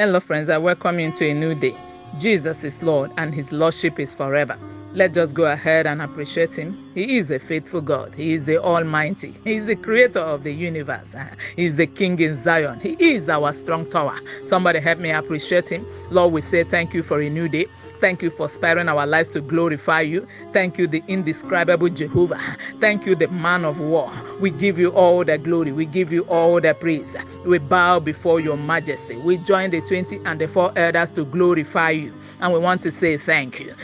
Hello, friends. I welcome you into a new day. Jesus is Lord, and His Lordship is forever. Let's just go ahead and appreciate Him. He is a faithful God. He is the Almighty. He is the creator of the universe. He is the King in Zion. He is our strong tower. Somebody help me appreciate Him. Lord, we say thank you for a new day. Thank you for sparing our lives to glorify you. Thank you, the indescribable Jehovah. Thank you, the man of war. We give you all the glory. We give you all the praise. We bow before your majesty. We join the 20 and the 4 elders to glorify you. And we want to say thank you.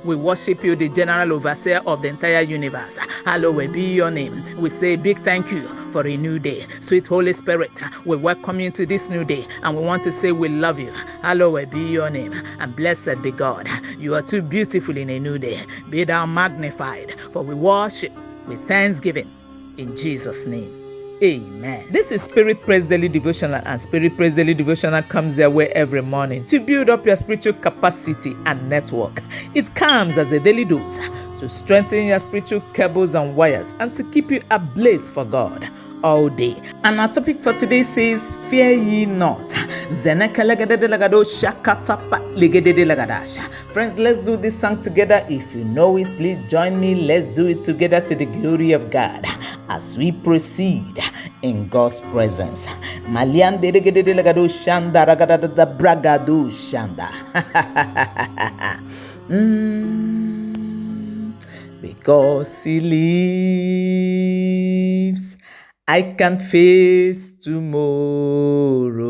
We worship you, the general overseer of the entire universe. Hallowed be your name. We say big thank you for a new day. Sweet Holy Spirit, we welcome you to this new day. And we want to say we love you. Hallowed be your name. And blessed be God. You are too beautiful in a new day. Be thou magnified. For we worship with thanksgiving in Jesus' name. Amen. This is Spirit Praise Daily Devotional, and Spirit Praise Daily Devotional comes your way every morning to build up your spiritual capacity and network. It comes as a daily dose to strengthen your spiritual cables and wires and to keep you ablaze for God all day. And our topic for today says, fear ye not. Friends, let's do this song together. If you know it, please join me. Let's do it together to the glory of God as we proceed in God's presence. Because He lives, I can face tomorrow.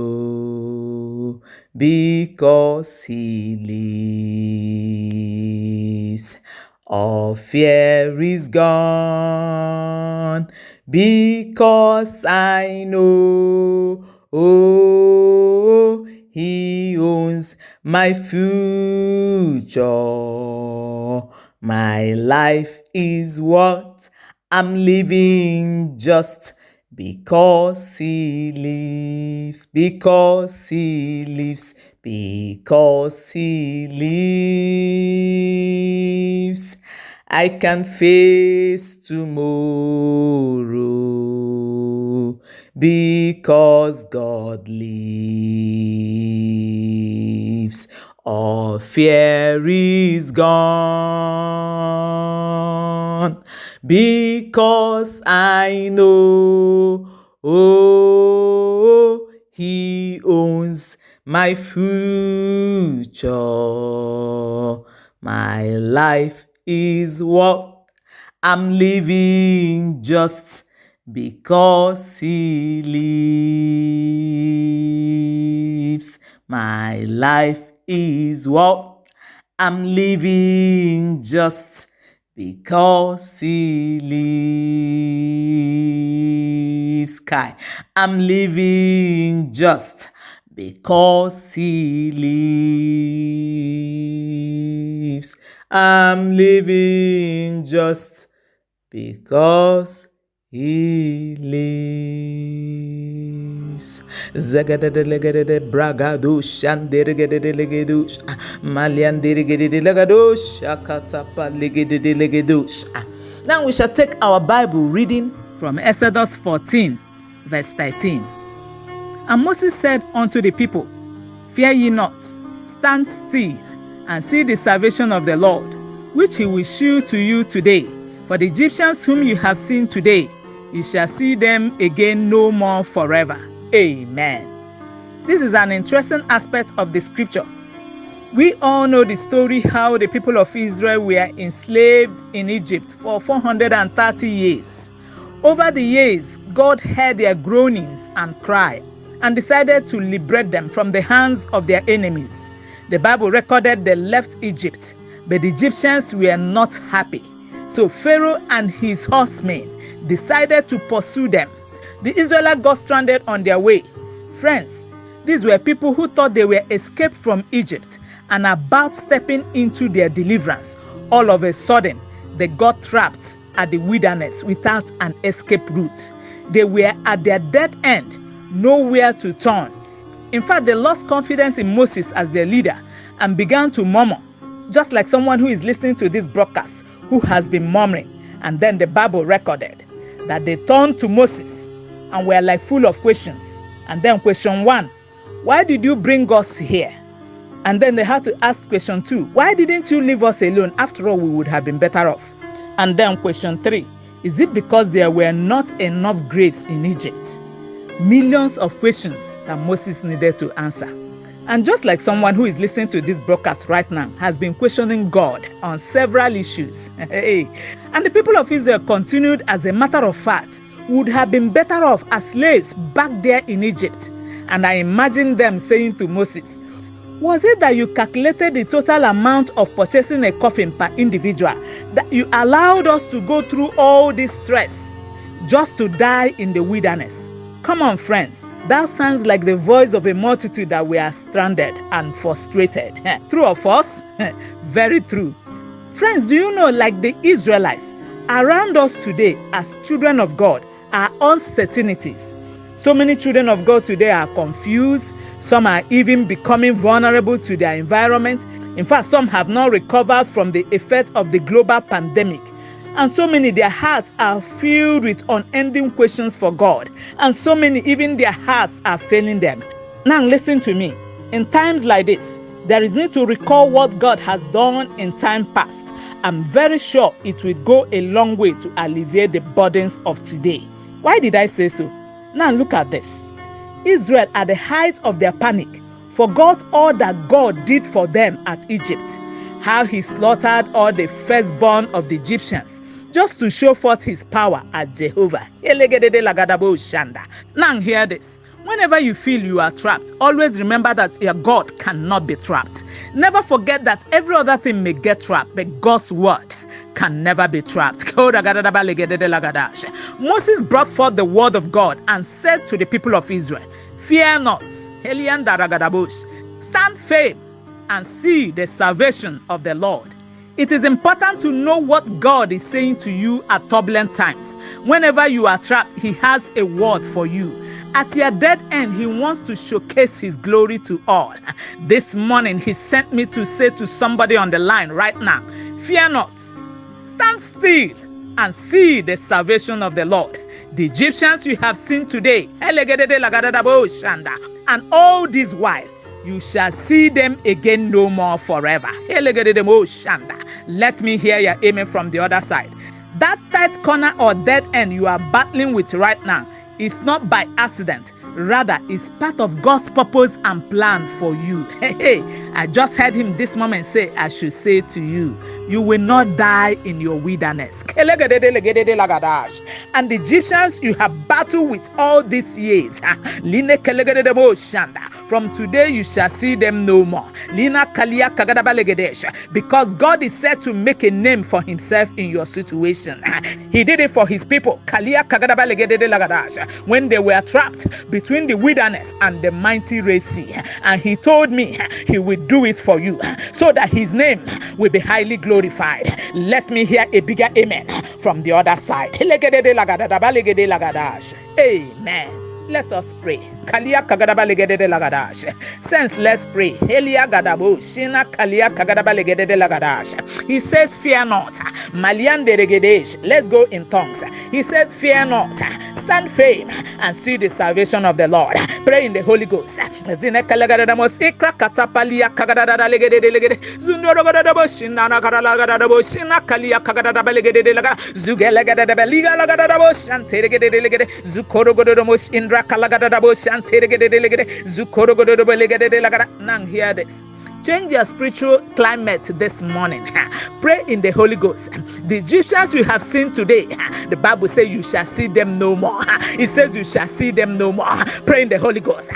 Because He lives, all fear is gone. Because I know, He owns my future. My life is what I'm living just because He lives, because He lives, because He lives. I can face tomorrow because God lives. All fear is gone because I know, He owns my future. My life is what I'm living just because He lives. My life is what I'm living just because He lives. Kai, I'm living just because He lives. I'm living just because He lives. Zagadadelegadede bragado shanderegedelegedush malianderegedelegadosh akatapa legedelegedush. Now we shall take our Bible reading from Exodus 14, verse 13. And Moses said unto the people, fear ye not, stand still, and see the salvation of the Lord, which He will shew to you today. For the Egyptians whom you have seen today, you shall see them again no more forever. Amen. This is an interesting aspect of the scripture. We all know the story how the people of Israel were enslaved in Egypt for 430 years. Over the years, God heard their groanings and cry and decided to liberate them from the hands of their enemies. The Bible recorded they left Egypt, but the Egyptians were not happy. So Pharaoh and his horsemen decided to pursue them. The Israelites got stranded on their way. Friends, these were people who thought they were escaped from Egypt and about stepping into their deliverance. All of a sudden, they got trapped at the wilderness without an escape route. They were at their dead end, nowhere to turn. In fact, they lost confidence in Moses as their leader and began to murmur, just like someone who is listening to this broadcast who has been murmuring. And then the Bible recorded that they turned to Moses and we're like full of questions. And then question 1, why did you bring us here? And then they had to ask question 2, why didn't you leave us alone? After all, we would have been better off. And then question 3, is it because there were not enough graves in Egypt? Millions of questions that Moses needed to answer. And just like someone who is listening to this broadcast right now has been questioning God on several issues, and the people of Israel continued, as a matter of fact, would have been better off as slaves back there in Egypt. And I imagine them saying to Moses, was it that you calculated the total amount of purchasing a coffin per individual, that you allowed us to go through all this stress just to die in the wilderness? Come on, friends. That sounds like the voice of a multitude that we are stranded and frustrated. True of us? Very true. Friends, do you know, like the Israelites, around us today as children of God are uncertainties. So many children of God today are confused. Some are even becoming vulnerable to their environment. In fact, some have not recovered from the effect of the global pandemic. And so many, their hearts are filled with unending questions for God. And so many, even their hearts are failing them. Now listen to me. In times like this, there is need to recall what God has done in time past. I'm very sure it will go a long way to alleviate the burdens of today. Why did I say so? Now look at this. Israel, at the height of their panic, forgot all that God did for them at Egypt. How he slaughtered all the firstborn of the Egyptians just to show forth his power at Jehovah. Now hear this. Whenever you feel you are trapped, always remember that your God cannot be trapped. Never forget that every other thing may get trapped, but God's word can never be trapped. Moses brought forth the word of God and said to the people of Israel, fear not, stand firm and see the salvation of the Lord. It is important to know what God is saying to you at turbulent times. Whenever you are trapped, he has a word for you. At your dead end, he wants to showcase his glory to all. This morning, he sent me to say to somebody on the line right now, fear not, stand still and see the salvation of the Lord. The Egyptians you have seen today, and all this while, you shall see them again no more forever. Let me hear your amen from the other side. That tight corner or dead end you are battling with right now is not by accident. Rather, it's part of God's purpose and plan for you. I just heard him this moment say, I should say to you, you will not die in your wilderness. And the Egyptians you have battled with all these years, from today you shall see them no more. Because God is said to make a name for himself in your situation. He did it for his people when they were trapped between the wilderness and the mighty Red Sea. And he told me he will do it for you so that his name will be highly glorified. Let me hear a bigger amen from the other side. Amen. Let us pray. Sense, let's pray. He says, fear not. Let's go in tongues. He says, fear not. Stand firm and see the salvation of the Lord. Pray in the Holy Ghost. Now hear this. Change your spiritual climate this morning. Pray in the Holy Ghost. The Egyptians you have seen today, the Bible says you shall see them no more. It says you shall see them no more. Pray in the Holy Ghost.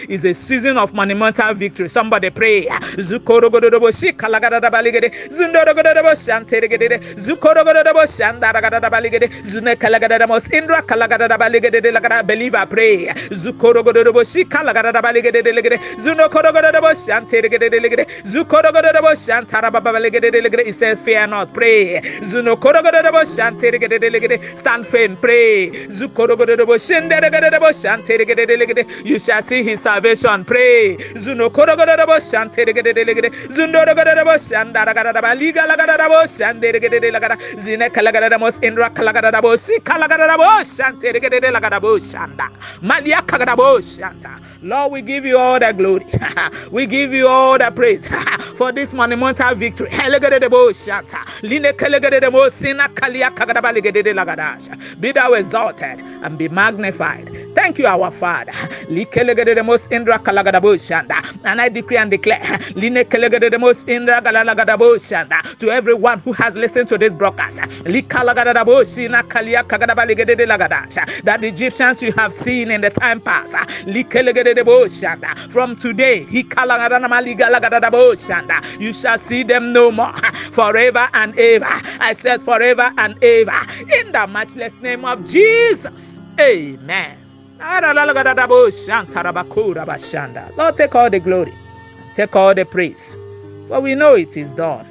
It's a season of monumental victory. Somebody pray. Zukorogodobo Shikalagada Baligade, Zundorogodobo Shantegade, Zukorogodobo Shandaragada Baligade, Zunekalagadamus, Indra Kalagada Baligade, Lagada, believe I pray. Zukorogodobo Shikalagada Baligade, Zunokorogodobo Shantegade, Zukorogodobo Shantarababaligade, it says, fear not, pray. Zunokorogodobo Shantegade, stand firm, pray. Zukorogodobo Shinderegade, Shantegade, you shall see his salvation, pray. Zunokorogodobo Shantegade, Zundorogodobo Shandaragada, Liga Lagadabo, Shantegade, Lagada, Zinekalagadamos, Indra Kalagadabo, Sikalagadabo, Shantegade, Lagadabo, Shanda, Maliakagadabo, Shanta. Lord, we give you all the glory. We give you all the praise for this monumental victory. Be thou exalted and be magnified. Thank you, our Father. And I decree and declare to everyone who has listened to this broadcast that the Egyptians you have seen in the time past, from today, you shall see them no more, forever and ever. I said forever and ever, in the matchless name of Jesus. Amen. Lord, take all the glory, take all the praise, for we know it is done.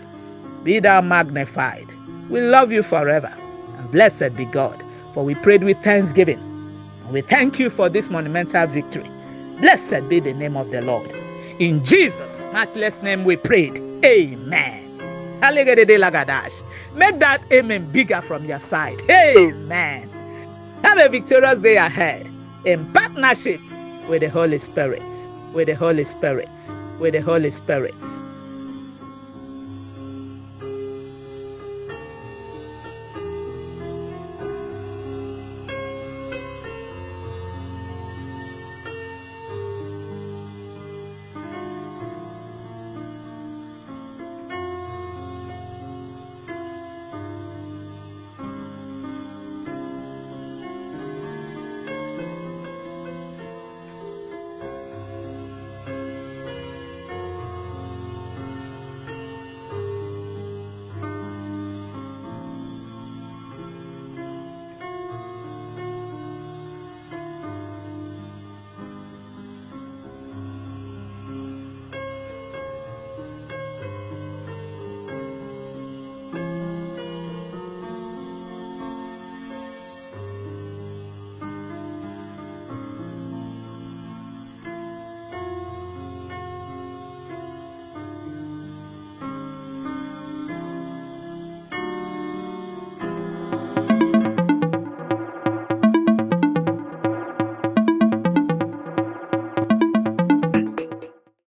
Be thou magnified. We love you forever, and blessed be God, for we prayed with thanksgiving. And we thank you for this monumental victory. Blessed be the name of the Lord. In Jesus' matchless name we prayed. Amen. Make that amen bigger from your side. Amen. Have a victorious day ahead in partnership with the Holy Spirit. With the Holy Spirit. With the Holy Spirit.